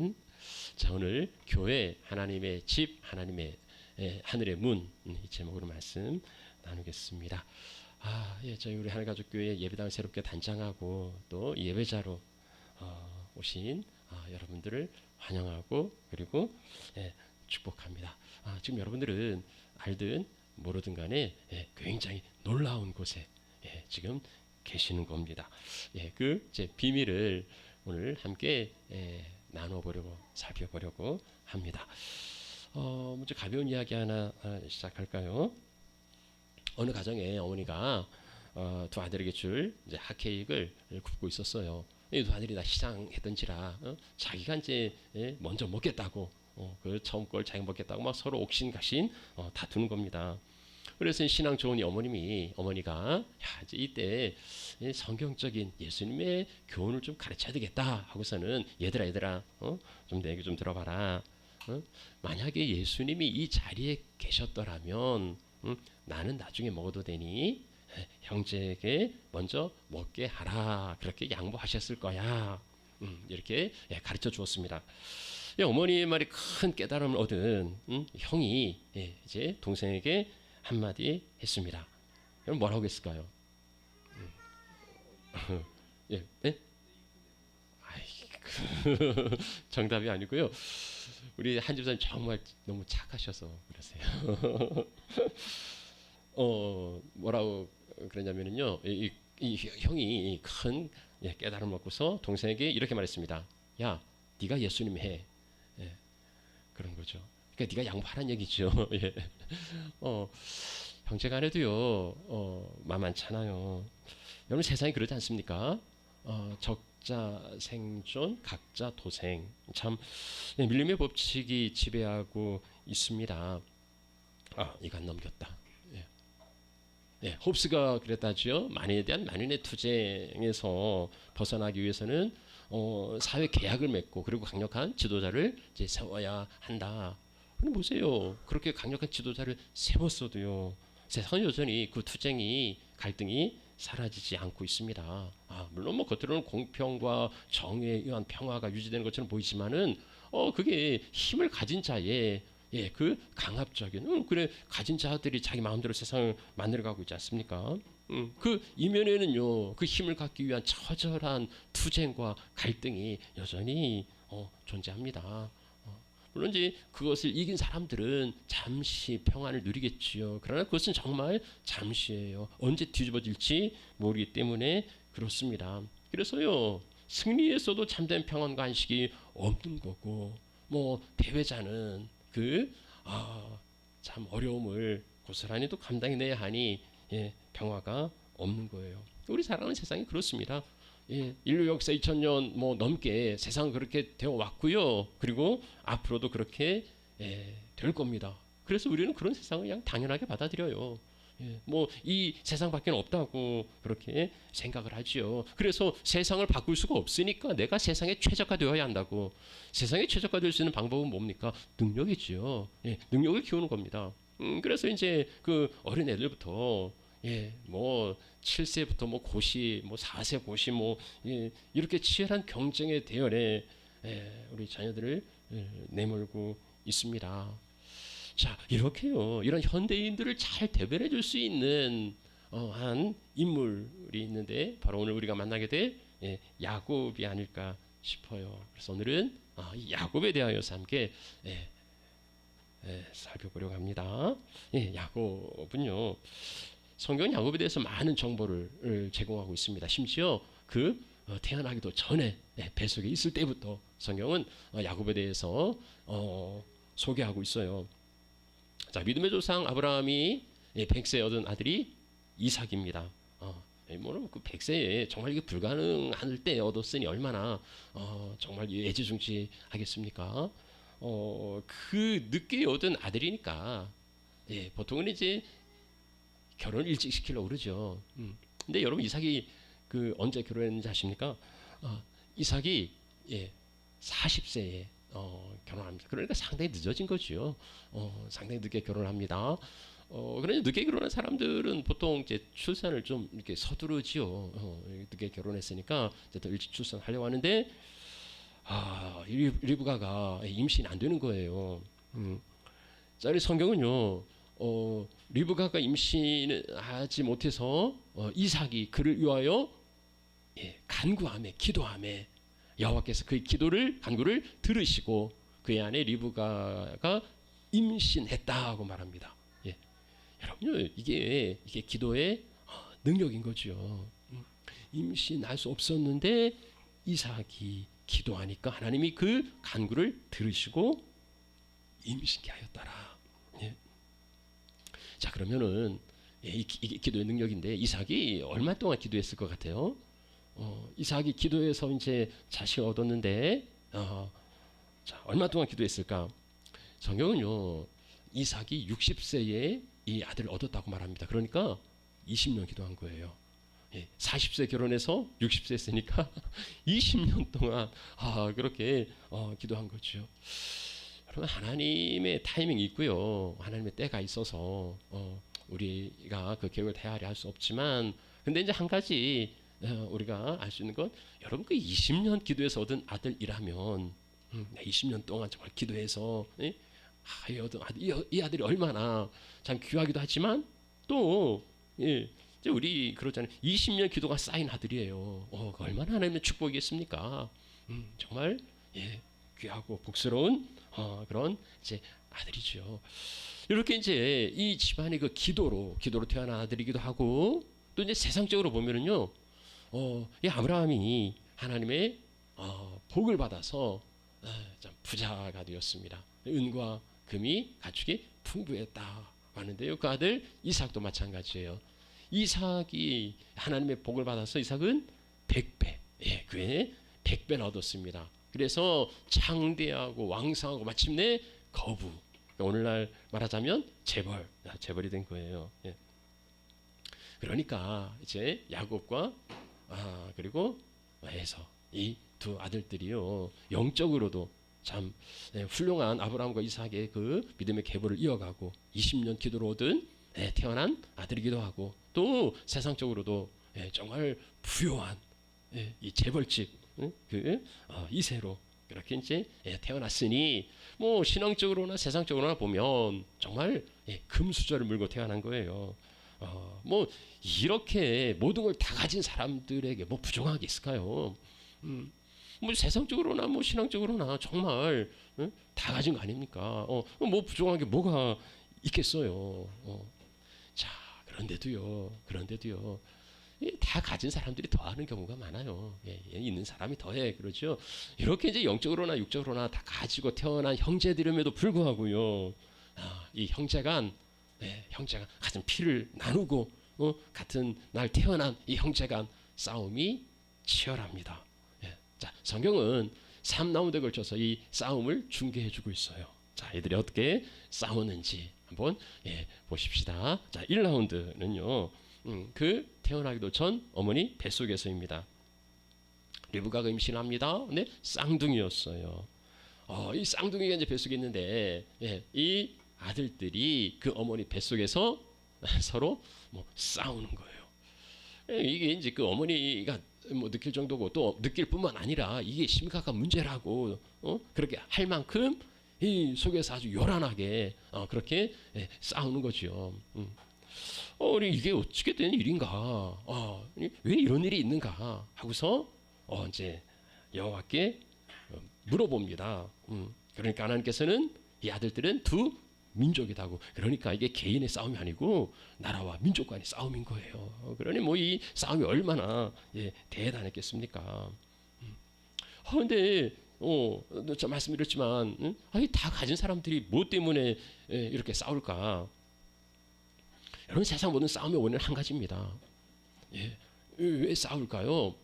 아멘. 자, 오늘 교회 하나님의 집, 하나님의 하늘의 문, 이 제목으로 말씀 나누겠습니다. 저희 우리 하늘가족교회 예배당을 새롭게 단장하고 또 예배자로 오신 여러분들을 환영하고 그리고 축복합니다. 지금 여러분들은 알든 모르든 간에 굉장히 놀라운 곳에 지금 계시는 겁니다. 그 제 비밀을 오늘 함께 나눠보려고 살펴보려고 합니다. 먼저 가벼운 이야기 하나 시작할까요? 어느 가정에 어머니가 두 아들에게 줄 이제 핫케이크를 굽고 있었어요. 이 두 아들이 다 시장했던지라 자기가 이제 먼저 먹겠다고 그 처음 걸 자기가 먹겠다고 막 서로 옥신각신 다투는 겁니다. 그래서 신앙 좋은 이 어머니가 이제 이때 성경적인 예수님의 교훈을 좀 가르쳐야 되겠다 하고서는 얘들아 좀 내 얘기 좀 들어봐라. 만약에 예수님이 이 자리에 계셨더라면 나는 나중에 먹어도 되니 형제에게 먼저 먹게 하라. 그렇게 양보하셨을 거야. 이렇게 가르쳐 주었습니다. 어머니의 말이 큰 깨달음을 얻은 형이 이제 동생에게 한마디 했습니다. 그럼 뭐라고 했을까요? 정답이 아니고요. 우리 한 집사님 정말 너무 착하셔서 그러세요. 뭐라고 그러냐면요. 이 형이 큰 깨달음을 얻고서 동생에게 이렇게 말했습니다. 야, 네가 예수님 해. 그런 거죠. 그러니까 네가 양보하라는 얘기죠. 형제간에도요 만만찮아요. 여러분 세상이 그러지 않습니까? 적자 생존, 각자 도생. 참 밀림의 법칙이 지배하고 있습니다. 이건 넘겼다. 홉스가 그랬다죠. 만인에 대한 만인의 투쟁에서 벗어나기 위해서는 사회 계약을 맺고 그리고 강력한 지도자를 이제 세워야 한다. 근데 보세요. 그렇게 강력한 지도자를 세웠어도요. 세상은 여전히 그 투쟁이 갈등이 사라지지 않고 있습니다. 물론 뭐 겉으로는 공평과 정의에 의한 평화가 유지되는 것처럼 보이지만은 그게 힘을 가진 자의 그 강압적인 그래 가진 자들이 자기 마음대로 세상을 만들어가고 있지 않습니까? 그 이면에는요 그 힘을 갖기 위한 처절한 투쟁과 갈등이 여전히 존재합니다. 물론 이제 그것을 이긴 사람들은 잠시 평안을 누리겠지요. 그러나 그것은 정말 잠시예요. 언제 뒤집어질지 모르기 때문에 그렇습니다. 그래서요 승리에서도 참된 평안과 안식이 없는 거고 뭐 패배자는 참 어려움을 고스란히 또 감당해내야 하니 평화가 없는 거예요. 우리 살아가는 세상이 그렇습니다. 인류 역사 2000년 뭐 넘게 세상은 그렇게 되어 왔고요. 그리고 앞으로도 그렇게 될 겁니다. 그래서 우리는 그런 세상을 그냥 당연하게 받아들여요. 뭐 이 세상밖에 없다고 그렇게 생각을 하지요. 그래서 세상을 바꿀 수가 없으니까 내가 세상에 최적화되어야 한다고. 세상에 최적화될 수 있는 방법은 뭡니까? 능력이지요. 능력을 키우는 겁니다. 그래서 이제 그 어린 애들부터 뭐 7세부터 뭐 고시, 뭐 4세 고시, 뭐 이렇게 치열한 경쟁의 대열에 우리 자녀들을 내몰고 있습니다. 자, 이렇게요. 이런 현대인들을 잘 대변해 줄 수 있는 한 인물이 있는데 바로 오늘 우리가 만나게 될 야곱이 아닐까 싶어요. 그래서 오늘은 이 야곱에 대하여서 함께 살펴보려고 합니다. 야곱은요. 성경은 야곱에 대해서 많은 정보를 제공하고 있습니다. 심지어 그 태어나기도 전에 뱃속에 있을 때부터 성경은 야곱에 대해서 소개하고 있어요. 자, 믿음의 조상 아브라함이 100세 얻은 아들이 이삭입니다. 뭐는 그 100세에 정말 이게 불가능할 때 얻었으니 얼마나 정말 애지중지하겠습니까? 그 늦게 얻은 아들이니까 보통은 이제 결혼을 일찍 시키려고 그러죠. 근데 여러분 이삭이 그 언제 결혼했는지 아십니까? 이삭이 40세에 결혼합니다. 그러니까 상당히 늦어진 거죠. 상당히 늦게 결혼합니다. 그러니 늦게 결혼한 사람들은 보통 이제 출산을 좀 이렇게 서두르지요. 늦게 결혼했으니까 이제 더 일찍 출산하려고 하는데 리브가가 임신이 안 되는 거예요. 자, 이 성경은요, 리브가가 임신하지 못해서 이삭이 그를 위하여 간구하며 기도하며 여호와께서 그의 간구를 들으시고 그의 아내 리브가가 임신했다고 말합니다. 예. 여러분요, 이게 기도의 능력인 거죠. 임신할 수 없었는데 이삭이 기도하니까 하나님이 그 간구를 들으시고 임신케 하였더라. 예. 자, 그러면은 이게 기도의 능력인데 이삭이 얼마 동안 기도했을 것 같아요? 이삭이 기도해서 이제 자식을 얻었는데 자, 얼마 동안 기도했을까? 성경은요, 이삭이 60세에 이 아들을 얻었다고 말합니다. 그러니까 20년 기도한 거예요. 40세 결혼해서 60세 했으니까 20년 동안 그렇게 기도한 거죠. 여러분, 하나님의 타이밍이 있고요, 하나님의 때가 있어서 우리가 그 계획을 헤아려 할 수 없지만, 근데 이제 한 가지 우리가 알 수 있는 건, 여러분 그 20년 기도해서 얻은 아들이라면 20년 동안 정말 기도해서 이 아들이 얼마나 참 귀하기도 하지만 또 이제 우리 그러잖아요. 20년 기도가 쌓인 아들이에요. 얼마나 하나님의 축복이겠습니까? 정말 귀하고 복스러운 그런 이제 아들이죠. 이렇게 이제 이 집안이 그 기도로 태어난 아들이기도 하고, 또 이제 세상적으로 보면은요, 이 아브라함이 하나님의 복을 받아서 참 부자가 되었습니다. 은과 금이 가축이 풍부했다 하는데요, 그 아들 이삭도 마찬가지예요. 이삭이 하나님의 복을 받아서 이삭은 100배, 그에 100배나 얻었습니다. 그래서 창대하고 왕성하고 마침내 거부, 오늘날 말하자면 재벌이 된 거예요. 그러니까 이제 야곱과 그리고 에서 이 두 아들들이요, 영적으로도 참 훌륭한 아브라함과 이삭의 그 믿음의 계보를 이어가고 20년 기도로 얻은 태어난 아들이기도 하고, 또 세상적으로도 정말 부유한 이 재벌집 그 이세로 그렇게 이제 태어났으니, 뭐 신앙적으로나 세상적으로나 보면 정말 금수저를 물고 태어난 거예요. 뭐 이렇게 모든 걸 다 가진 사람들에게 뭐 부족한 게 있을까요? 뭐 세상적으로나 뭐 신앙적으로나 정말 다 가진 거 아닙니까? 뭐 부족한 게 뭐가 있겠어요? 자, 그런데도요, 다 가진 사람들이 더하는 경우가 많아요. 있는 사람이 더해, 그렇죠? 이렇게 이제 영적으로나 육적으로나 다 가지고 태어난 형제들임에도 불구하고요, 이 형제간 같은 피를 나누고 같은 날 태어난 이 형제간 싸움이 치열합니다. 자, 성경은 3라운드에 걸쳐서 이 싸움을 중계해주고 있어요. 자, 이들이 어떻게 싸우는지 한번 보십시다. 자, 1라운드는요, 그 태어나기도 전 어머니 뱃속에서입니다. 리브가가 임신합니다. 근데 쌍둥이였어요. 이 쌍둥이가 이제 뱃속에 있는데, 이 아들들이 그 어머니 뱃속에서 서로 뭐 싸우는 거예요. 이게 이제 그 어머니가 뭐 느낄 정도고, 또 느낄 뿐만 아니라 이게 심각한 문제라고 그렇게 할 만큼 이 속에서 아주 요란하게 그렇게 싸우는 거죠. 이게 어떻게 된 일인가? 왜 이런 일이 있는가? 하고서 이제 여호와께 물어봅니다. 그러니까 하나님께서는 이 아들들은 두 민족이다고. 그러니까 이게 개인의 싸움이 아니고 나라와 민족 간의 싸움인 거예요. 그러니 뭐 이 싸움이 얼마나 대단했겠습니까? 근데 저 말씀드렸지만 다 가진 사람들이 뭐 때문에 이렇게 싸울까? 여러분, 세상 모든 싸움의 원인은 한 가지입니다. 왜 싸울까요?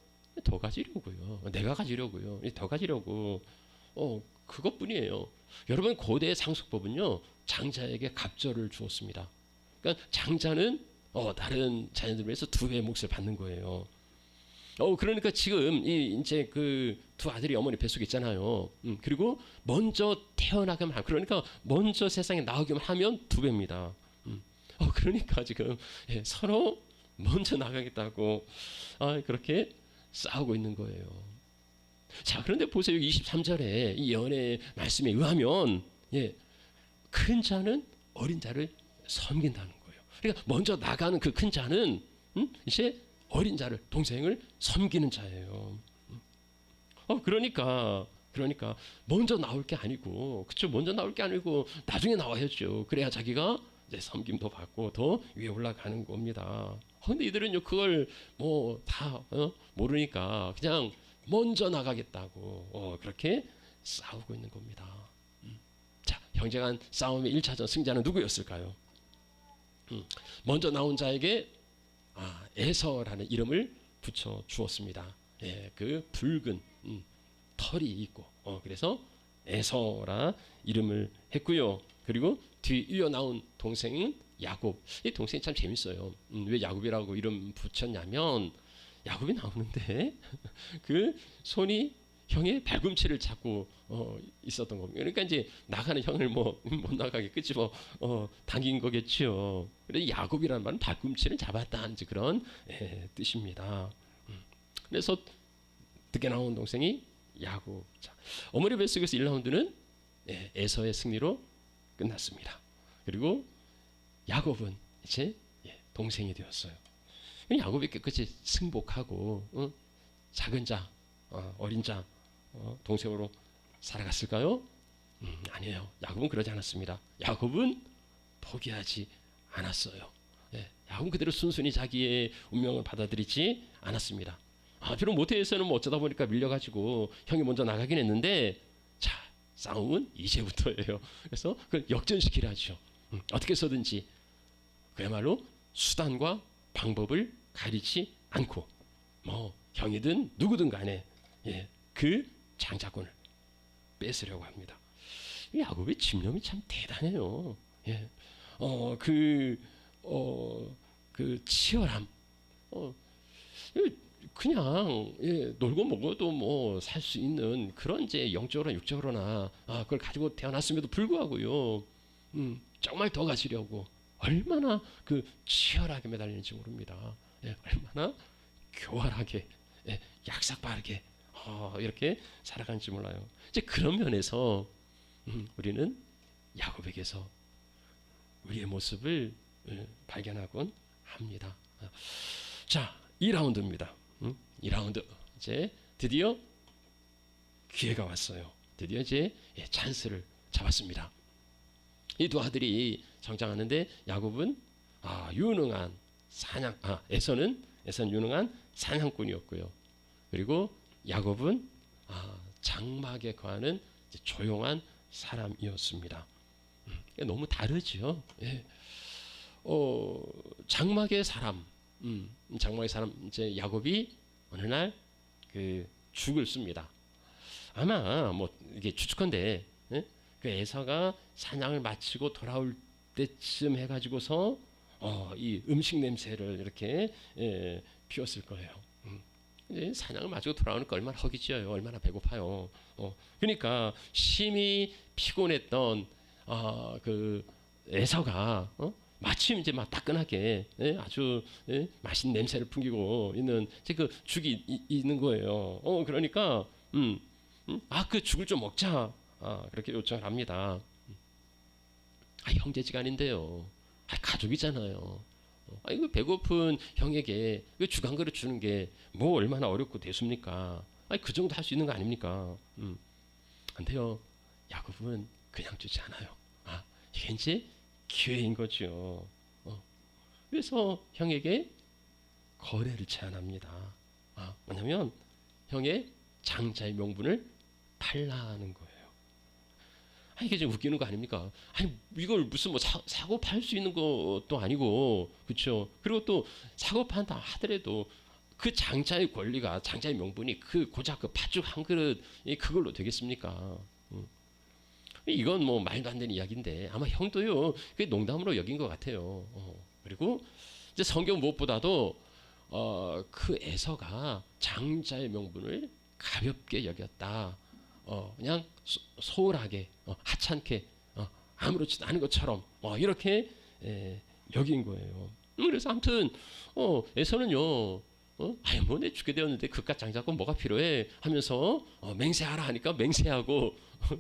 더 가지려고요. 내가 가지려고요. 더 가지려고. 그것뿐이에요. 여러분, 고대 상속법은요, 장자에게 갑절을 주었습니다. 그러니까 장자는 다른 자녀들에 비해서 2배의 몫을 받는 거예요. 그러니까 지금 이제 그 두 아들이 어머니 뱃속에 있잖아요. 그리고 먼저 태어나기만 하면, 그러니까 먼저 세상에 나오기만 하면 2배입니다. 그러니까 지금 서로 먼저 나가겠다고 그렇게 싸우고 있는 거예요. 자, 그런데 보세요. 23절에 이 예언의 말씀에 의하면 큰 자는 어린 자를 섬긴다는 거예요. 그러니까 먼저 나가는 그 큰 자는 이제 어린 자를, 동생을 섬기는 자예요. 그러니까 먼저 나올 게 아니고, 그렇죠? 먼저 나올 게 아니고 나중에 나와야죠. 그래야 자기가 이제 섬김도 받고 더 위에 올라가는 겁니다. 근데 이들은요 그걸 뭐 다 모르니까 그냥 먼저 나가겠다고 그렇게 싸우고 있는 겁니다. 자, 형제 간 싸움의 1차전 승자는 누구였을까요? 먼저 나온 자에게 에서라는 이름을 붙여 주었습니다. 그 붉은 털이 있고 그래서 에서라 이름을 했고요. 그리고 뒤이어 나온 동생은 야곱. 이 동생이 참 재밌어요. 왜 야곱이라고 이름 붙였냐면 야곱이 나오는데 그 손이 형의 발꿈치를 잡고 있었던 겁니다. 그러니까 이제 나가는 형을 못 나가게 끄집어 당긴 거겠죠. 그래서 야곱이라는 말은 발꿈치를 잡았다는 그런 뜻입니다. 그래서 늦게 나온 동생이 야곱. 자, 어머니 뱃속에서 1라운드는 에서의 승리로 끝났습니다. 그리고 야곱은 이제 동생이 되었어요. 야곱이 깨끗이 승복하고 작은 자, 어린 자 동생으로 살아갔을까요? 아니에요. 야곱은 그러지 않았습니다. 야곱은 포기하지 않았어요. 야곱은 그대로 순순히 자기의 운명을 받아들이지 않았습니다. 비록 모태에서는 어쩌다 보니까 밀려가지고 형이 먼저 나가긴 했는데, 자, 싸움은 이제부터예요. 그래서 그걸 역전시키려 하죠. 어떻게 해서든지 그야말로 수단과 방법을 가리지 않고 형이든 누구든 간에 그 장자권을 뺏으려고 합니다. 야곱의 집념이 참 대단해요. 그 치열함, 그냥 놀고 먹어도 뭐 살 수 있는 그런 이제 영적으로나 육적으로나 그걸 가지고 태어났음에도 불구하고요, 정말 더 가지려고 얼마나 그 치열하게 매달리는지 모릅니다. 얼마나 교활하게, 약삭빠르게 이렇게 살아가는지 몰라요. 이제 그런 면에서 우리는 야곱에게서 우리의 모습을 발견하곤 합니다. 자, 2라운드입니다. 2라운드 이제 드디어 기회가 왔어요. 드디어 이제 찬스를 잡았습니다. 이 두 아들이 성장하는데 야곱은 유능한 사냥, 에서는 유능한 사냥꾼이었고요. 그리고 야곱은 장막에 거하는 조용한 사람이었습니다. 너무 다르죠. 장막의 사람, 이제 야곱이 어느 날 그 죽을 씁니다. 아마 뭐 이게 추측컨대 그 에서가 사냥을 마치고 돌아올 때쯤 해가지고서 이 음식 냄새를 이렇게 피웠을 거예요. 이제 사냥을 마치고 돌아오니까 얼마나 허기지어요. 얼마나 배고파요. 그러니까 심히 피곤했던 그 에서가 마침 이제 막 따끈하게 아주 맛있는 냄새를 풍기고 있는 그 죽이 있는 거예요. 그러니까 그 죽을 좀 먹자. 그렇게 요청을 합니다. 형제지간인데요. 가족이잖아요. 이거 배고픈 형에게 죽 한 그릇 주는 게 뭐 얼마나 어렵고 대수입니까? 그 정도 할 수 있는 거 아닙니까? 안 돼요. 야곱은 그냥 주지 않아요. 이게 이제 기회인 거죠. 그래서 형에게 거래를 제안합니다. 뭐냐면 형의 장자의 명분을 팔라는 거예요. 이게 좀 웃기는 거 아닙니까? 이걸 무슨 뭐 사고 팔 수 있는 것도 아니고, 그렇죠? 그리고 또 사고 판다 하더라도 그 장자의 권리가, 장자의 명분이 고작 그 팥죽 한 그릇 그걸로 되겠습니까? 이건 뭐 말도 안 되는 이야기인데 아마 형도요 그게 농담으로 여긴 것 같아요. 그리고 이제 성경 무엇보다도 그 에서가 장자의 명분을 가볍게 여겼다. 그냥 소홀하게, 하찮게, 아무렇지도 않은 것처럼 이렇게 여긴 거예요. 그래서 아무튼 에서는요 아유 뭐 내 죽게 되었는데 그깟 장자권 뭐가 필요해 하면서 맹세하라 하니까 맹세하고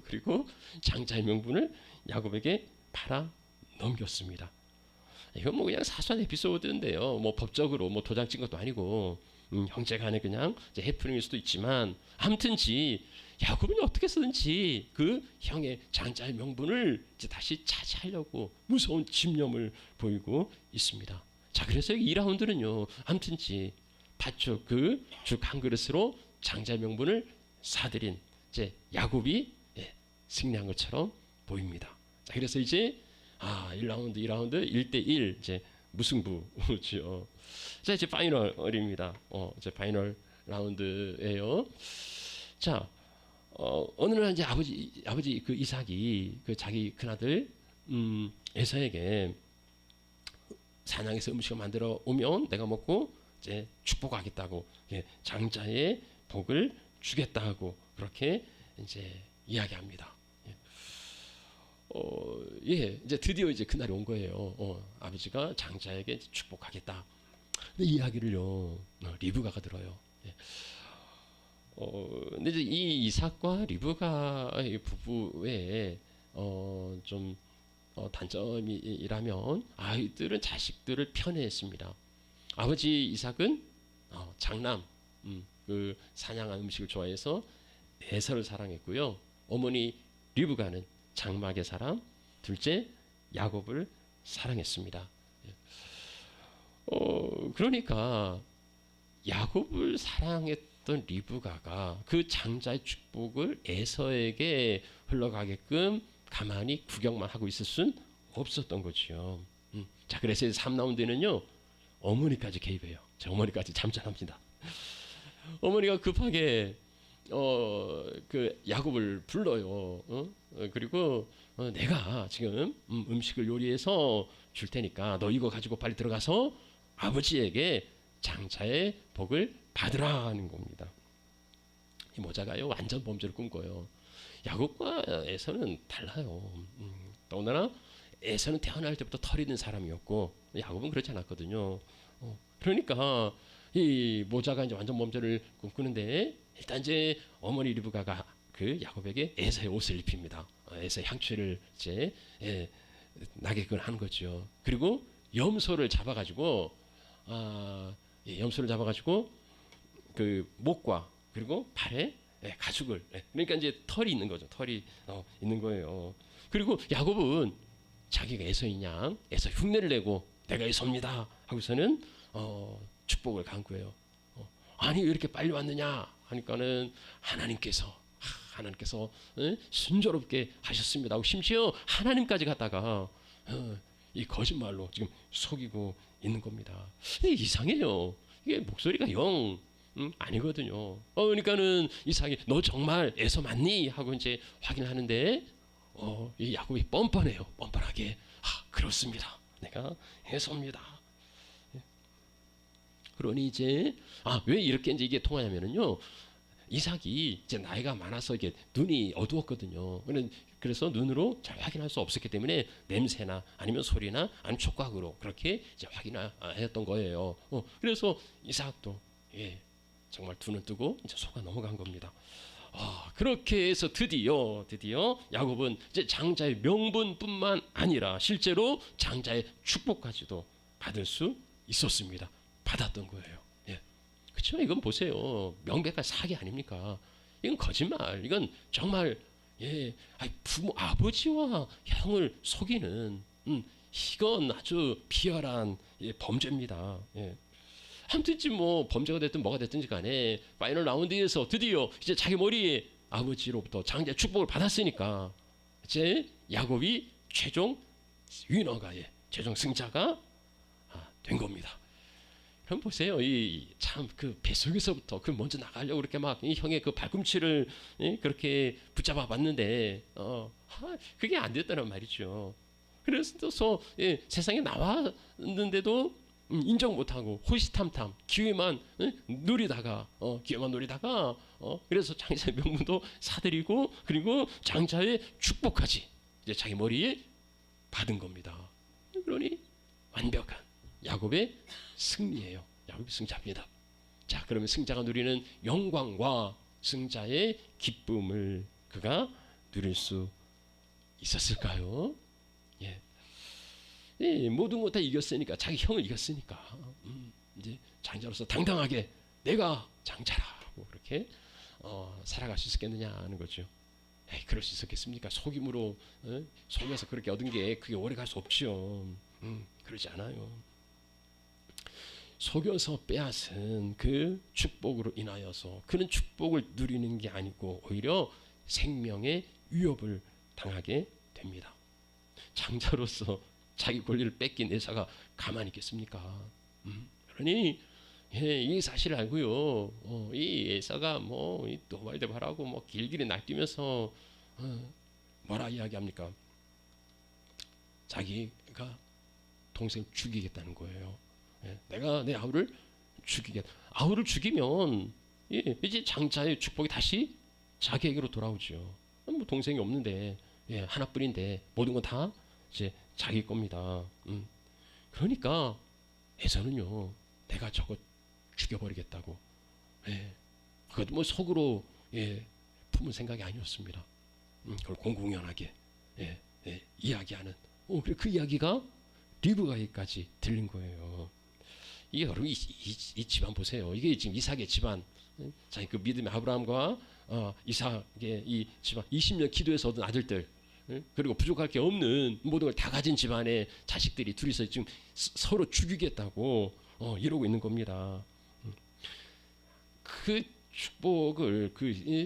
그리고 장자의 명분을 야곱에게 팔아 넘겼습니다. 이건 뭐 그냥 사소한 에피소드인데요. 뭐 법적으로 뭐 도장 찍은 것도 아니고 형제간에 그냥 이제 해프닝일 수도 있지만 아무튼지 야곱은 어떻게 쓰든지 그 형의 장자의 명분을 이제 다시 차지하려고 무서운 집념을 보이고 있습니다. 자, 그래서 2라운드는요. 아무튼지 팥죽 그 죽 한 그릇으로 장자의 명분을 사들인 이제 야곱이 승리한 것처럼 보입니다. 자, 그래서 이제 1라운드, 2라운드 1대1 이제 무승부죠. 자, 이제 파이널입니다. 이제 파이널 라운드예요. 자, 어느 날 이제 아버지 그 이삭이 그 자기 큰아들 에서에게 사냥해서 음식을 만들어 오면 내가 먹고 이제 축복하겠다고 장자의 복을 주겠다고 그렇게 이제 이야기합니다. 이제 드디어 이제 그날이 온 거예요. 아버지가 장자에게 축복하겠다. 근데 이 이야기를요, 리브가가 들어요. 근데 이제 이 이삭과 리브가의 부부의 좀 단점이라면 아이들은 자식들을 편애했습니다. 아버지 이삭은 장남, 그 사냥한 음식을 좋아해서 에서를 사랑했고요. 어머니 리브가는 장막의 사람, 둘째 야곱을 사랑했습니다. 그러니까 야곱을 사랑했던 리브가가 그 장자의 축복을 에서에게 흘러가게끔 가만히 구경만 하고 있을 순 없었던 거죠. 자, 그래서 3라운드는요 어머니까지 개입해요. 자, 어머니까지 잠잠합니다. 어머니가 급하게 그 야곱을 불러요. 그리고 내가 지금 음식을 요리해서 줄 테니까 너 이거 가지고 빨리 들어가서 아버지에게 장자의 복을 받으라 하는 겁니다. 이 모자가요 완전 범죄를 꿈꿔요. 야곱과 에서는 달라요. 더군다나 에서는 태어날 때부터 털이 있는 사람이었고 야곱은 그렇지 않았거든요. 그러니까 이 모자가 이제 완전 범죄를 꿈꾸는데 일단 이제 어머니 리브가가 그 야곱에게 에서의 옷을 입힙니다. 에서의 향취를 이제 나게끔 하는 거죠. 그리고 염소를 잡아가지고 염소를 잡아가지고 그 목과 그리고 발에 가죽을 그러니까 이제 털이 있는 거죠. 털이 있는 거예요. 그리고 야곱은 자기가 에서인 양, 에서 흉내를 내고 내가 에서입니다 하고서는 축복을 간구해요. 아니 왜 이렇게 빨리 왔느냐 하니까는 하나님께서 순조롭게 하셨습니다 하고 심지어 하나님까지 갖다가 이 거짓말로 지금 속이고 있는 겁니다. 이상해요. 이게 목소리가 영 아니거든요. 그러니까는 이삭이 너 정말 에서 맞니 하고 이제 확인하는데 이 야곱이 뻔뻔해요. 뻔뻔하게 그렇습니다. 내가 에서입니다. 그러니 이제 왜 이렇게 이제 이게 통하냐면은요. 이삭이 이제 나이가 많아서 이게 눈이 어두웠거든요. 그래서 눈으로 잘 확인할 수 없었기 때문에 냄새나 아니면 소리나 아니면 촉각으로 그렇게 이제 확인했던 거예요. 그래서 이삭도 정말 두 눈 뜨고 이제 속아 넘어간 겁니다. 그렇게 해서 드디어 야곱은 이제 장자의 명분뿐만 아니라 실제로 장자의 축복까지도 받을 수 있었습니다. 받았던 거예요. 그렇죠? 이건 보세요. 명백한 사기 아닙니까? 이건 거짓말. 이건 정말 부모 아버지와 형을 속이는 이건 아주 비열한 범죄입니다. 아무튼 뭐 범죄가 됐든 뭐가 됐든지 간에 파이널 라운드에서 드디어 이제 자기 머리에 아버지로부터 장자의 축복을 받았으니까 이제 야곱이 최종 위너가 최종 승자가 된 겁니다. 그럼 보세요. 이 참 그 뱃속에서부터 그 먼저 나가려고 그렇게 막 이 형의 그 발꿈치를 그렇게 붙잡아 봤는데 그게 안 됐다는 말이죠. 그래서 세상에 나왔는데도 인정 못하고 호시탐탐 기회만 누리다가 그래서 장자의 명분도 사들이고 그리고 장자의 축복까지 이제 자기 머리에 받은 겁니다. 그러니 완벽한 야곱의 승리예요. 야곱이 승자입니다. 자, 그러면 승자가 누리는 영광과 승자의 기쁨을 그가 누릴 수 있었을까요? 예. 예, 모든 것 다 이겼으니까, 자기 형을 이겼으니까 이제 장자로서 당당하게 내가 장자라고 그렇게 살아갈 수 있었겠느냐 하는 거죠. 에이, 그럴 수 있었겠습니까? 속임으로 속여서 그렇게 얻은 게 그게 오래 갈 수 없죠. 그러지 않아요. 속여서 빼앗은 그 축복으로 인하여서 그는 축복을 누리는 게 아니고 오히려 생명의 위협을 당하게 됩니다. 장자로서 자기 권리를 뺏긴 에사가 가만히 있겠습니까? 그러니 이 사실을 알고요. 이 에사가 뭐 도발대발하고 뭐 길길이 날뛰면서 뭐라 이야기합니까? 자기가 동생 죽이겠다는 거예요. 내가 내 아우를 죽이겠다. 아우를 죽이면 이제 장자의 축복이 다시 자기에게로 돌아오죠. 뭐 동생이 없는데 하나뿐인데 모든 건 다 이제 자기 겁니다. 그러니까 에서는요, 내가 저거 죽여버리겠다고. 그것도 뭐 속으로 품은 생각이 아니었습니다. 그걸 공공연하게 이야기하는. 그래 그 이야기가 리브가에까지 들린 거예요. 이게 여러분 이 집안 보세요. 이게 지금 이삭의 집안. 자기 그 믿음의 아브라함과 이삭의 이 집안 20년 기도해서 얻은 아들들. 그리고 부족할 게 없는 모든 걸 다 가진 집안의 자식들이 둘이서 지금 서로 죽이겠다고 이러고 있는 겁니다. 그 축복을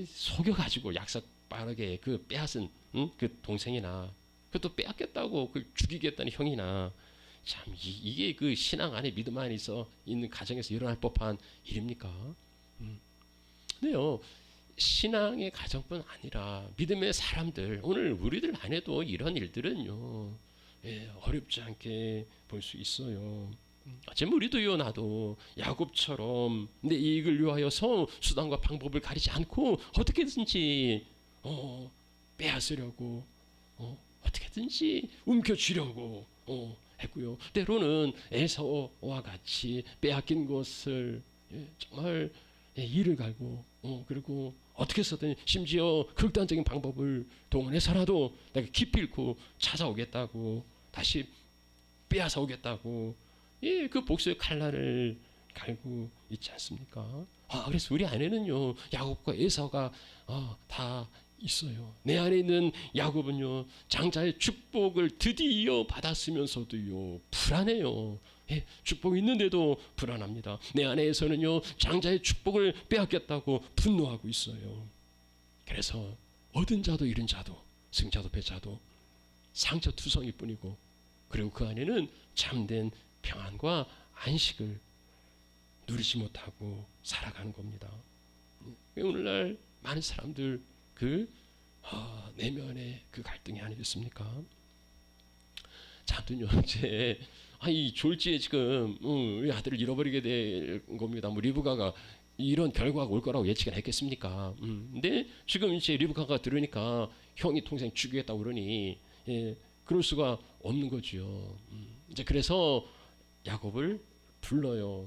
속여가지고 약삭 빠르게 그 빼앗은 그 동생이나 그것도 빼앗겠다고 그 죽이겠다는 형이나 참 이게 그 신앙 안에 믿음 안에 있는 가정에서 일어날 법한 일입니까? 근데요. 신앙의 가정뿐 아니라 믿음의 사람들 오늘 우리들 안에도 이런 일들은요 어렵지 않게 볼 수 있어요. 어쩌면 우리도요 나도 야곱처럼 내 이익을 위하여서 수단과 방법을 가리지 않고 어떻게든지 빼앗으려고 어떻게든지 움켜쥐려고 했고요. 때로는 에사와 같이 빼앗긴 것을 정말 이를 갈고 그리고 어떻게 해서든 심지어 극단적인 방법을 동원해서라도 내가 기필코 찾아오겠다고 다시 빼앗아 오겠다고 그 복수의 칼날을 갈고 있지 않습니까? 그래서 우리 안에는요 야곱과 에사가 다 있어요. 내 안에 있는 야곱은요 장자의 축복을 드디어 받았으면서도요 불안해요. 축복이 있는데도 불안합니다. 내 안에서는요 장자의 축복을 빼앗겼다고 분노하고 있어요. 그래서 얻은 자도 잃은 자도 승자도 패자도 상처투성이 뿐이고 그리고 그 안에는 참된 평안과 안식을 누리지 못하고 살아가는 겁니다. 오늘날 많은 사람들 그 내면의 그 갈등이 아니겠습니까? 자든요 이제 이 졸지에 지금 우리 아들을 잃어버리게 될 겁니다. 뭐 리브가가 이런 결과가 올 거라고 예측을 했겠습니까? 근데 지금 이제 리브가가 들으니까 형이 동생 죽이겠다고 그러니 그럴 수가 없는 거죠. 이제 그래서 야곱을 불러요.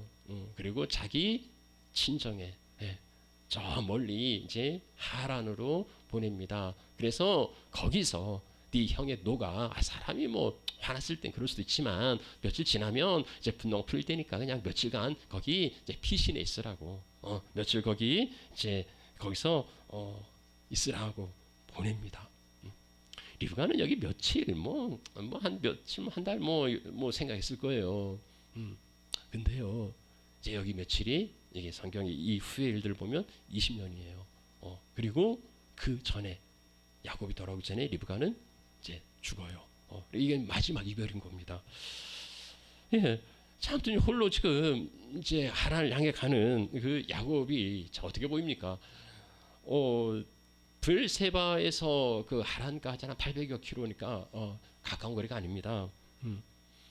그리고 자기 친정에 저 멀리 이제 하란으로 보냅니다. 그래서 거기서 네 형의 노가 사람이 뭐 화났을 땐 그럴 수도 있지만 며칠 지나면 이제 분노가 풀릴 때니까 그냥 며칠간 거기 이제 피신해 있으라고 며칠 거기 이제 거기서 있으라고 보냅니다. 리브가는 여기 며칠 뭐 한 며칠 한 달 뭐 생각했을 거예요. 근데요 이제 여기 며칠이 이게 성경이 이 후의 일들을 보면 20년이에요. 그리고 그 전에 야곱이 돌아오기 전에 리브가는 이제 죽어요. 이게 마지막 이별인 겁니다. 아무튼 홀로 지금 이제 하란을 향해 가는 그 야곱이 어떻게 보입니까? 브엘세바에서 그 하란까지 한 800여 킬로니까 가까운 거리가 아닙니다.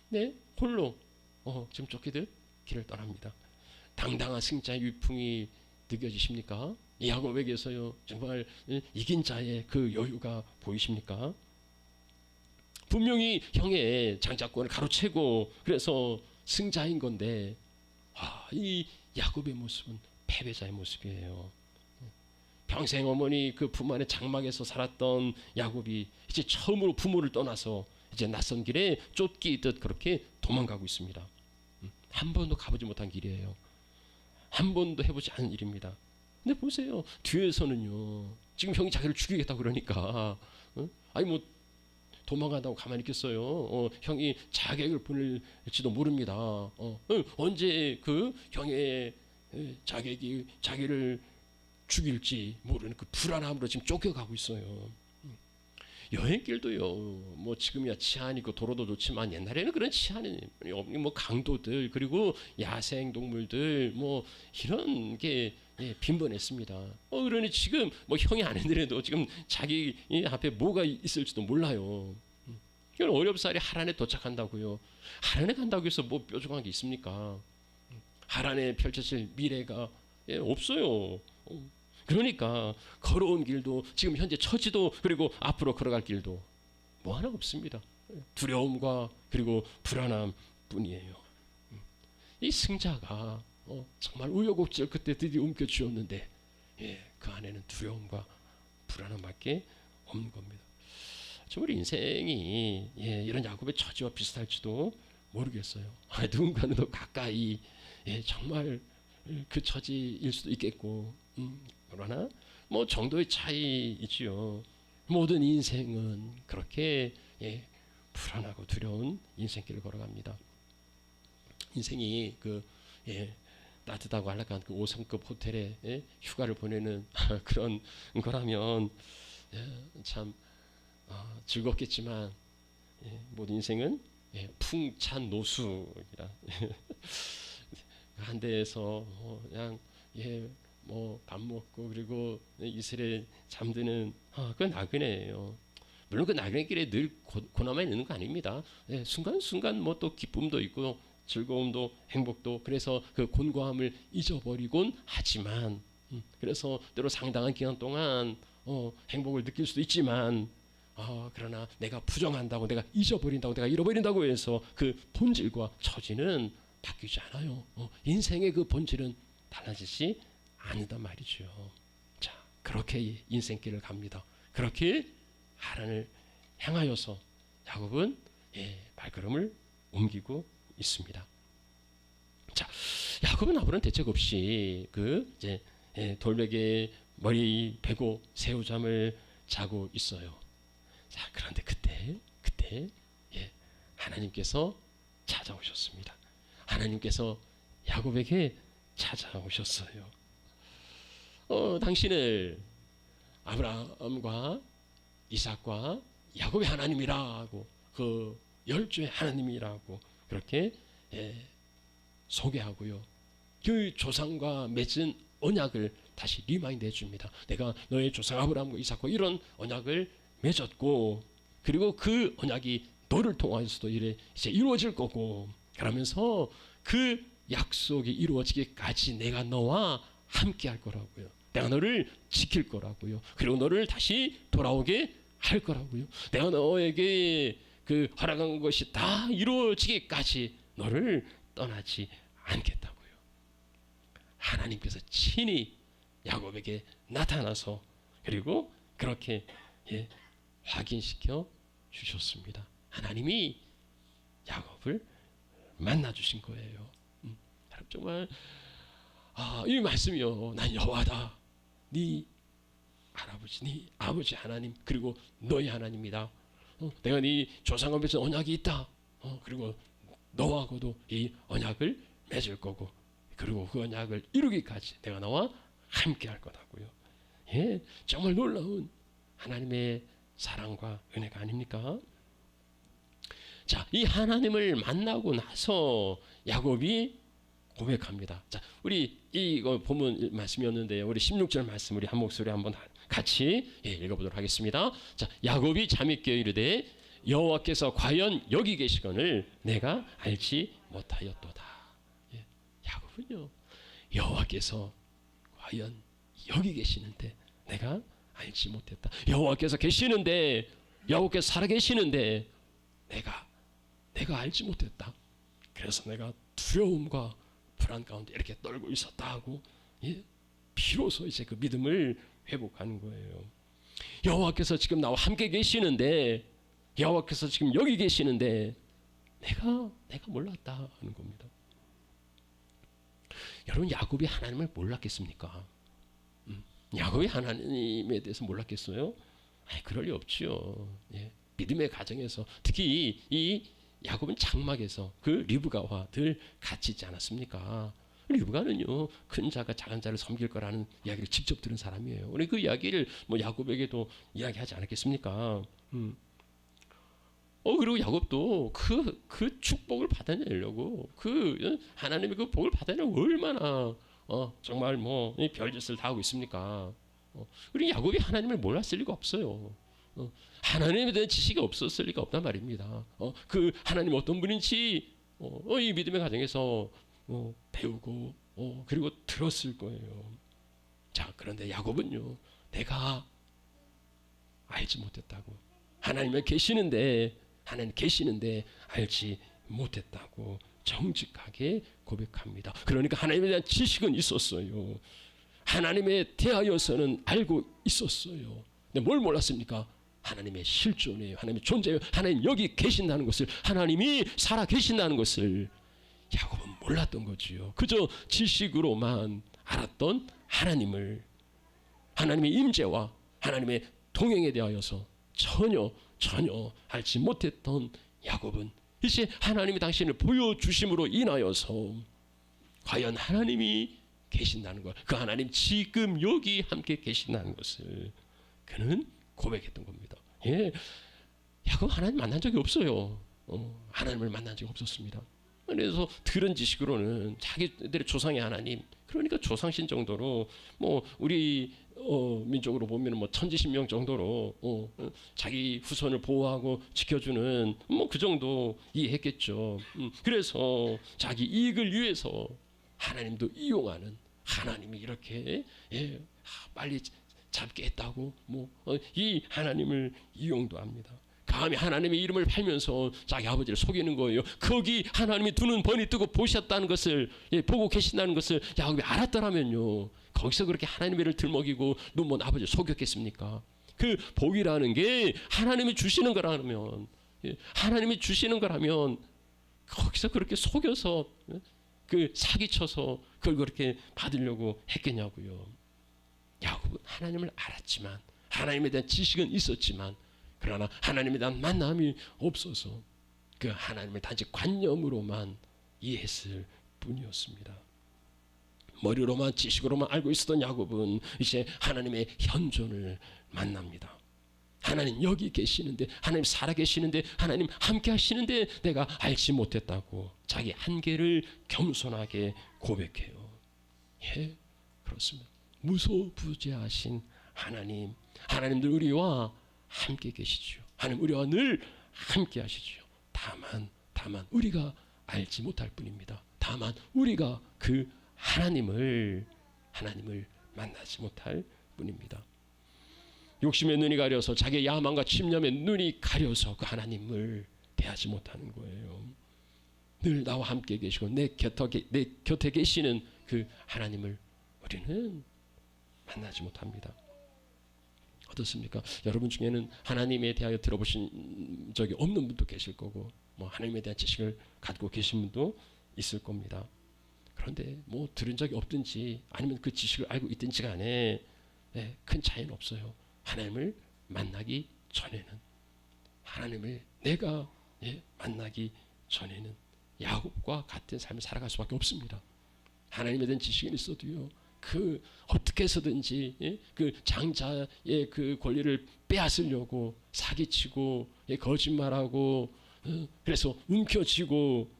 네, 홀로 지금 쫓기듯 길을 떠납니다. 당당한 승자의 위풍이 느껴지십니까? 야곱에게서요 정말 이긴 자의 그 여유가 보이십니까? 분명히 형의 장자권을 가로채고 그래서 승자인 건데 이 야곱의 모습은 패배자의 모습이에요. 평생 어머니 그 품 안에 장막에서 살았던 야곱이 이제 처음으로 부모를 떠나서 이제 낯선 길에 쫓기듯 그렇게 도망가고 있습니다. 한 번도 가보지 못한 길이에요. 한 번도 해보지 않은 일입니다. 근데 보세요. 뒤에서는요. 지금 형이 자기를 죽이겠다고 그러니까 아니 뭐 도망간다고 가만히 있겠어요. 형이 자객을 보낼지도 모릅니다. 언제 그 형의 자객이 자기를 죽일지 모르는 그 불안함으로 지금 쫓겨가고 있어요. 여행길도요. 뭐 지금이야 치안 있고 도로도 좋지만 옛날에는 그런 치안이 뭐 강도들 그리고 야생 동물들 뭐 이런 게 빈번했습니다. 그러니 지금 뭐 형이 아니더라도 지금 자기 앞에 뭐가 있을지도 몰라요. 어렵사리 하란에 도착한다고요. 하란에 간다고 해서 뭐 뾰족한 게 있습니까? 하란에 펼쳐질 미래가 없어요. 그러니까 걸어온 길도 지금 현재 처지도 그리고 앞으로 걸어갈 길도 뭐 하나 없습니다. 두려움과 그리고 불안함 뿐이에요. 이 승자가 정말 우여곡절 그때 드디어 움켜쥐었는데 그 안에는 두려움과 불안함밖에 없는 겁니다. 우리 인생이 이런 야곱의 처지와 비슷할지도 모르겠어요. 누군가는 더 가까이 정말 그 처지일 수도 있겠고 그러나 뭐 정도의 차이이지요. 모든 인생은 그렇게 불안하고 두려운 인생길을 걸어갑니다. 인생이 따뜻하고 안락한 그 5성급 호텔에 휴가를 보내는 그런 거라면 참 즐겁겠지만 모든 인생은 풍찬 노숙이라 한 데에서 그냥 뭐 밥 먹고 그리고 이슬에 잠드는 그 나그네예요. 물론 그 나그네길에 늘 고난만 있는 거 아닙니다. 순간순간 뭐 또 기쁨도 있고 즐거움도 행복도 그래서 그 곤고함을 잊어버리곤 하지만 그래서 때로 상당한 기간 동안 행복을 느낄 수도 있지만 그러나 내가 부정한다고 내가 잊어버린다고 내가 잃어버린다고 해서 그 본질과 처지는 바뀌지 않아요. 인생의 그 본질은 달라지지 않는단 말이죠. 자, 그렇게 인생길을 갑니다. 그렇게 하란을 향하여서 야곱은 발걸음을 옮기고 있습니다. 자, 야곱은 아무런 대책 없이 이제 돌베개에 머리 베고 새우잠을 자고 있어요. 자, 그런데 그때 하나님께서 찾아오셨습니다. 하나님께서 야곱에게 찾아오셨어요. 당신을 아브라함과 이삭과 야곱의 하나님이라고 그 열조의 하나님이라고 그렇게 소개하고요. 그 조상과 맺은 언약을 다시 리마인드 해줍니다. 내가 너의 조상 아브라함과 이삭과 이런 언약을 맺었고 그리고 그 언약이 너를 통하여서도 이제 이루어질 거고 그러면서 그 약속이 이루어지기까지 내가 너와 함께 할 거라고요. 내가 너를 지킬 거라고요. 그리고 너를 다시 돌아오게 할 거라고요. 내가 너에게 그 허락한 것이 다 이루어지기까지 너를 떠나지 않겠다고요. 하나님께서 친히 야곱에게 나타나서 그리고 그렇게 확인시켜 주셨습니다. 하나님이 야곱을 만나 주신 거예요. 여러분 정말 이 말씀이요. 난 여호와다. 네 할아버지, 네 아버지 하나님 그리고 너희 하나님이다. 내가 네 조상과 맺은 언약이 있다. 그리고 너하고도 이 언약을 맺을 거고 그리고 그 언약을 이루기까지 내가 너와 함께 할 거다고요. 정말 놀라운 하나님의 사랑과 은혜가 아닙니까? 자, 이 하나님을 만나고 나서 야곱이 고백합니다. 자, 우리 이거 본문 말씀이었는데요. 우리 16절 말씀 우리 한 목소리 한번 같이 읽어보도록 하겠습니다. 자, 야곱이 잠이 깨어 이르되 여호와께서 과연 여기 계시거늘 내가 알지 못하였도다. 야곱은요, 여호와께서 과연 여기 계시는데 내가 알지 못했다. 여호와께서 계시는데 여호와께서 살아계시는데 내가 알지 못했다. 그래서 내가 두려움과 불안 가운데 이렇게 떨고 있었다 하고, 예? 비로소 이제 그 믿음을 회복하는 거예요. 여호와께서 지금 나와 함께 계시는데, 여호와께서 지금 여기 계시는데 내가 몰랐다 하는 겁니다. 여러분, 야곱이 하나님을 몰랐겠습니까? 야곱이 하나님에 대해서 몰랐겠어요? 아니, 그럴 리 없지요. 예. 믿음의 가정에서, 특히 이 야곱은 장막에서 그 리브가와 늘 같이 있지 않았습니까? 리브가는요, 큰 자가 작은 자를 섬길 거라는 이야기를 직접 들은 사람이에요. 우리 그 이야기를 뭐 야곱에게도 이야기하지 않았겠습니까? 그리고 야곱도 그 축복을 받아내려고, 그 하나님의 그 복을 받아내려고 얼마나 정말 뭐 별짓을 다 하고 있습니까? 우리 야곱이 하나님을 몰랐을 리가 없어요. 하나님에 대한 지식이 없었을 리가 없단 말입니다. 그 하나님 어떤 분인지 이 믿음의 가정에서 배우고 그리고 들었을 거예요. 자, 그런데 야곱은요, 내가 알지 못했다고, 하나님 계시는데 알지 못했다고 정직하게 고백합니다. 그러니까 하나님에 대한 지식은 있었어요. 하나님에 대하여서는 알고 있었어요. 근데 뭘 몰랐습니까? 하나님의 실존이에요. 하나님의 존재예요. 하나님 여기 계신다는 것을, 하나님이 살아 계신다는 것을 야곱은 몰랐던 거지요. 그저 지식으로만 알았던 하나님을, 하나님의 임재와 하나님의 동행에 대하여서 전혀 알지 못했던 야곱은 이제 하나님이 당신을 보여주심으로 인하여서 과연 하나님이 계신다는 것, 그 하나님 지금 여기 함께 계신다는 것을 그는 고백했던 겁니다. 예, 야곱 하나님 만난 적이 없어요. 하나님을 만난 적이 없었습니다. 그래서 들은 지식으로는 자기들의 조상의 하나님, 그러니까 조상신 정도로 뭐 우리 민족으로 보면 뭐 천지신명 정도로 자기 후손을 보호하고 지켜주는 뭐 그 정도 이해했겠죠. 그래서 자기 이익을 위해서 하나님도 이용하는, 하나님이 이렇게 빨리 잡게 했다고 뭐 이 하나님을 이용도 합니다. 감히 하나님의 이름을 팔면서 자기 아버지를 속이는 거예요. 거기 하나님이 두 눈 번이 뜨고 보셨다는 것을, 보고 계신다는 것을 야곱이 알았더라면요, 거기서 그렇게 하나님의 일을 들먹이고 눈먼 아버지를 속였겠습니까? 그 복이라는 게 하나님이 주시는 거라면, 하나님이 주시는 거라면 거기서 그렇게 속여서 그 사기쳐서 그걸 그렇게 받으려고 했겠냐고요. 야곱은 하나님을 알았지만, 하나님에 대한 지식은 있었지만, 그러나 하나님에 대한 만남이 없어서 그 하나님을 단지 관념으로만 이해했을 뿐이었습니다. 머리로만, 지식으로만 알고 있었던 야곱은 이제 하나님의 현존을 만납니다. 하나님 여기 계시는데, 하나님 살아 계시는데, 하나님 함께 하시는데 내가 알지 못했다고 자기 한계를 겸손하게 고백해요. 예, 그렇습니다. 무소부재하신 하나님, 하나님들 우리와 함께 계시죠. 하나님 우리와 늘 함께 하시죠. 다만 우리가 알지 못할 뿐입니다. 다만 우리가 그 하나님을 만나지 못할 뿐입니다. 욕심의 눈이 가려서, 자기의 야망과 침념의 눈이 가려서 그 하나님을 대하지 못하는 거예요. 늘 나와 함께 계시고 내 곁에 계시는 그 하나님을 우리는 만나지 못합니다. 어떻습니까? 여러분 중에는 하나님에 대하여 들어보신 적이 없는 분도 계실 거고, 뭐 하나님에 대한 지식을 갖고 계신 분도 있을 겁니다. 그런데 뭐 들은 적이 없든지 아니면 그 지식을 알고 있든지 간에 큰 차이는 없어요. 하나님을 만나기 전에는, 하나님을 내가 만나기 전에는 야곱과 같은 삶을 살아갈 수밖에 없습니다. 하나님에 대한 지식은 있어도요, 그 어떻게 해서든지 그 장자의 그 권리를 빼앗으려고 사기치고 거짓말하고 그래서 움켜쥐고,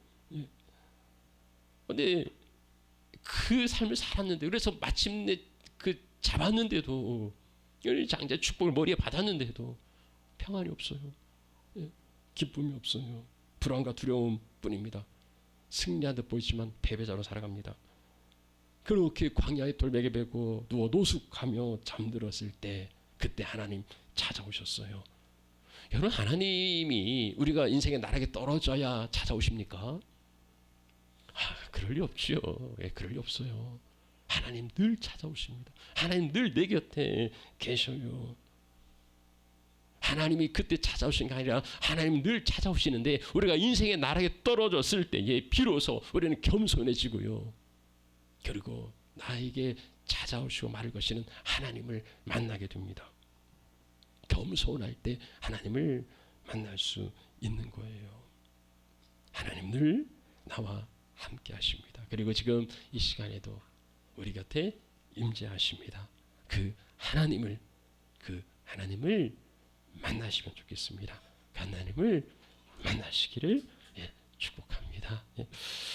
근데 그 삶을 살았는데, 그래서 마침내 그 잡았는데도, 장자의 축복을 머리에 받았는데도 평안이 없어요. 기쁨이 없어요. 불안과 두려움 뿐입니다. 승리한 듯 보이지만 패배자로 살아갑니다. 그렇게 광야의 돌베개 베고 누워 노숙하며 잠들었을 때, 그때 하나님 찾아오셨어요. 여러분, 하나님이 우리가 인생의 나락에 떨어져야 찾아오십니까? 그럴 리 없지요. 예, 그럴 리 없어요. 하나님 늘 찾아오십니다. 하나님 늘 내 곁에 계셔요. 하나님이 그때 찾아오신 게 아니라 하나님 늘 찾아오시는데 우리가 인생의 나락에 떨어졌을 때에 비로소 우리는 겸손해지고요. 그리고 나에게 찾아오시고 말을 거시는 하나님을 만나게 됩니다. 겸손할 때 하나님을 만날 수 있는 거예요. 하나님 늘 나와 함께 하십니다. 그리고 지금 이 시간에도 우리 곁에 임재하십니다. 그 하나님을 만나시면 좋겠습니다. 그 하나님을 만나시기를 축복합니다.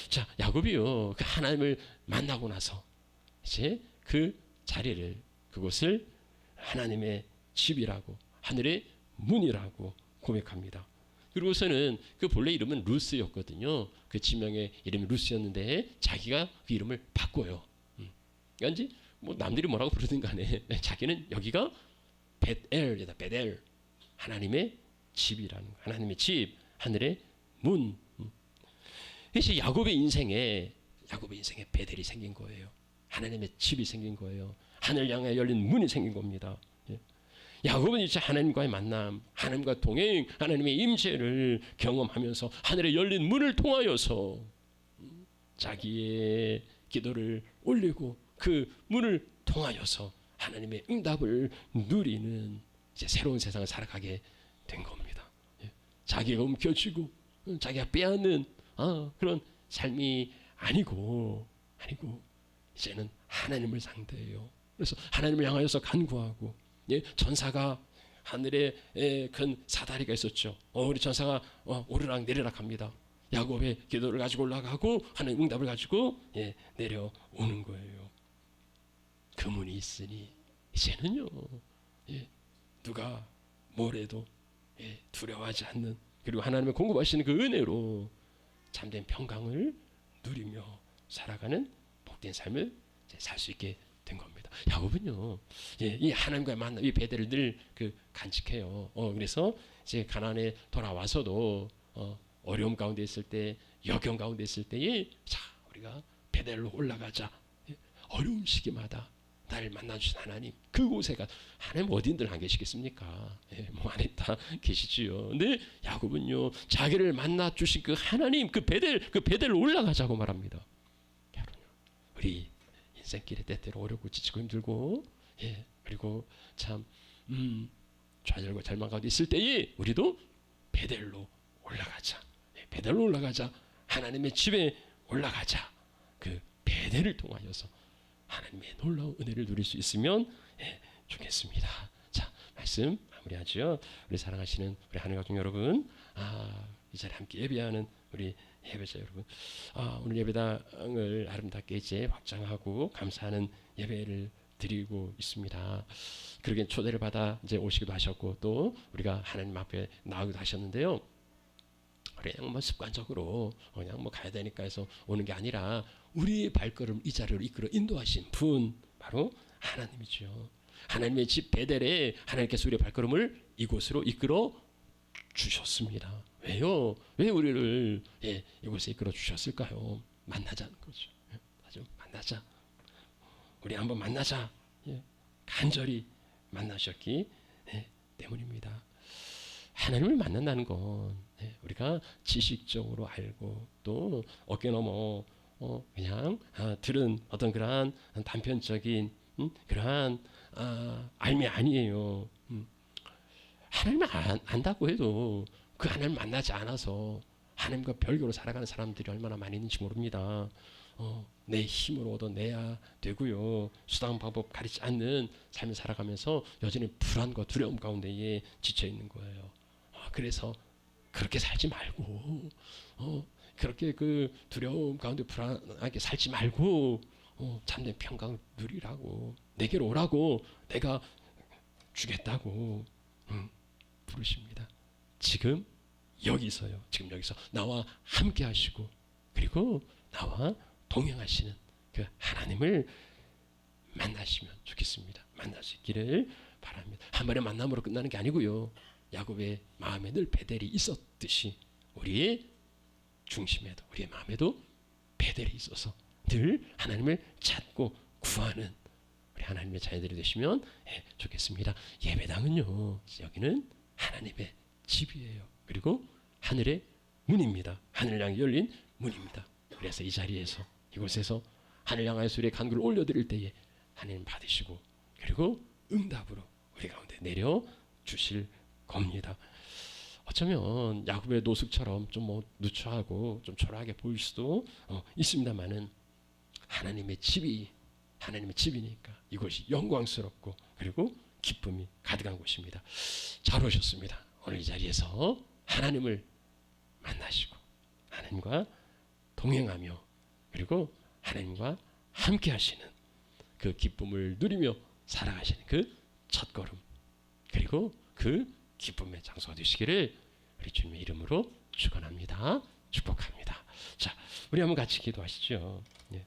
자, 야곱이요, 그 하나님을 만나고 나서 이제 그 자리를, 그곳을 하나님의 집이라고, 하늘의 문이라고 고백합니다. 그리고서는 그 본래 이름은 루스였거든요. 그 지명의 이름이 루스였는데 자기가 그 이름을 바꿔요. 그러니까 이제 뭐 남들이 뭐라고 부르든 간에 자기는 여기가 벳엘이다. 벳엘, 하나님의 집이라는 거. 하나님의 집, 하늘의 문. 이제 야곱의 인생에 베델이 생긴 거예요. 하나님의 집이 생긴 거예요. 하늘 향해 열린 문이 생긴 겁니다. 야곱은 이제 하나님과의 만남, 하나님과 동행, 하나님의 임재를 경험하면서 하늘에 열린 문을 통하여서 자기의 기도를 올리고 그 문을 통하여서 하나님의 응답을 누리는 이제 새로운 세상을 살아가게 된 겁니다. 자기가 움켜쥐고 자기가 빼앗는 그런 삶이 아니고 이제는 하나님을 상대해요. 그래서 하나님을 향하여서 간구하고, 전사가 하늘에 큰 사다리가 있었죠. 우리 전사가 오르락 내리락 합니다. 야곱의 기도를 가지고 올라가고 하나님 응답을 가지고 내려오는 거예요. 그 문이 있으니 이제는요, 누가 뭐래도 두려워하지 않는, 그리고 하나님의 공급하시는 그 은혜로 참된 평강을 누리며 살아가는 복된 삶을 살 수 있게 된 겁니다. 야곱은요, 이 하나님과의 만남, 이 베델을 늘 간직해요. 그래서 이제 가나안에 돌아와서도 어려움 가운데 있을 때, 역경 가운데 있을 때에 자, 우리가 베델로 올라가자. 어려운 시기마다 나를 만나주신 하나님, 그곳에 가. 하나님 어딘들 안 계시겠습니까? 뭐 안에 다 계시지요. 근데 야곱은요, 자기를 만나 주신 그 하나님, 그 베델로 올라가자고 말합니다. 여러분, 우리 인생길에 때때로 어렵고 지치고 힘들고, 그리고 참 좌절과 절망 가운데 있을 때에 우리도 베델로 올라가자. 베델로 올라가자. 하나님의 집에 올라가자. 그 베델을 통하여서 하나님의 놀라운 은혜를 누릴 수 있으면 좋겠습니다. 자, 말씀 마무리하죠. 우리 사랑하시는 우리 하늘 가족 여러분, 이 자리에 함께 예배하는 우리 예배자 여러분, 오늘 예배당을 아름답게 이제 확장하고 감사하는 예배를 드리고 있습니다. 그러게 초대를 받아 이제 오시기도 하셨고, 또 우리가 하나님 앞에 나오기도 하셨는데요. 그냥 뭐 습관적으로 그냥 뭐 가야 되니까 해서 오는 게 아니라 우리의 발걸음 이 자리로 이끌어 인도하신 분, 바로 하나님이죠. 하나님의 집 베델에 하나님께서 우리의 발걸음을 이곳으로 이끌어 주셨습니다. 왜요? 왜 우리를 이곳에 이끌어 주셨을까요? 만나자는 거죠. 만나자. 우리 한번 만나자. 간절히 만나셨기 때문입니다. 하나님을 만난다는 건 우리가 지식적으로 알고 또 어깨 넘어 그냥 들은 어떤 그러한 단편적인 그러한 알미 아니에요. 하나님을 안다고 해도 그 하나님을 만나지 않아서 하나님과 별개로 살아가는 사람들이 얼마나 많이 있는지 모릅니다. 내 힘으로 얻어내야 되고요. 수단 방법 가리지 않는 삶을 살아가면서 여전히 불안과 두려움 가운데에 지쳐 있는 거예요. 그래서 그렇게 살지 말고, 그렇게 그 두려움 가운데 불안하게 살지 말고, 참된 평강을 누리라고, 내게로 오라고, 내가 주겠다고 부르십니다. 지금 여기서요. 지금 여기서 나와 함께 하시고, 그리고 나와 동행하시는 그 하나님을 만나시면 좋겠습니다. 만나시기를 바랍니다. 한 번의 만남으로 끝나는 게 아니고요. 야곱의 마음에 늘 베델이 있었듯이 우리의 중심에도, 우리의 마음에도 베델이 자녀들이 있어서 늘 하나님을 찾고 구하는 우리 하나님의 자녀들이 되시면 좋겠습니다. 예배당은요, 여기는 하나님의 집이에요. 그리고 하늘의 문입니다. 하늘 향해 열린 문입니다. 그래서 이 자리에서 이곳에서 하늘 향하여 우리의 간구를 올려드릴 때에 하나님 받으시고 그리고 응답으로 우리 가운데 내려 주실 겁니다. 어쩌면 야곱의 노숙처럼 좀 누추하고 좀 초라하게 보일 수도 있습니다만은 하나님의 집이니까 이곳이 영광스럽고 그리고 기쁨이 가득한 곳입니다. 잘 오셨습니다. 오늘 이 자리에서 하나님을 만나시고 하나님과 동행하며 그리고 하나님과 함께 하시는 그 기쁨을 누리며 살아가시는 그 첫걸음 그리고 그 기쁨의 장소가 되시기를 우리 주님의 이름으로 축원합니다. 축복합니다. 자, 우리 한번 같이 기도하시죠. 예.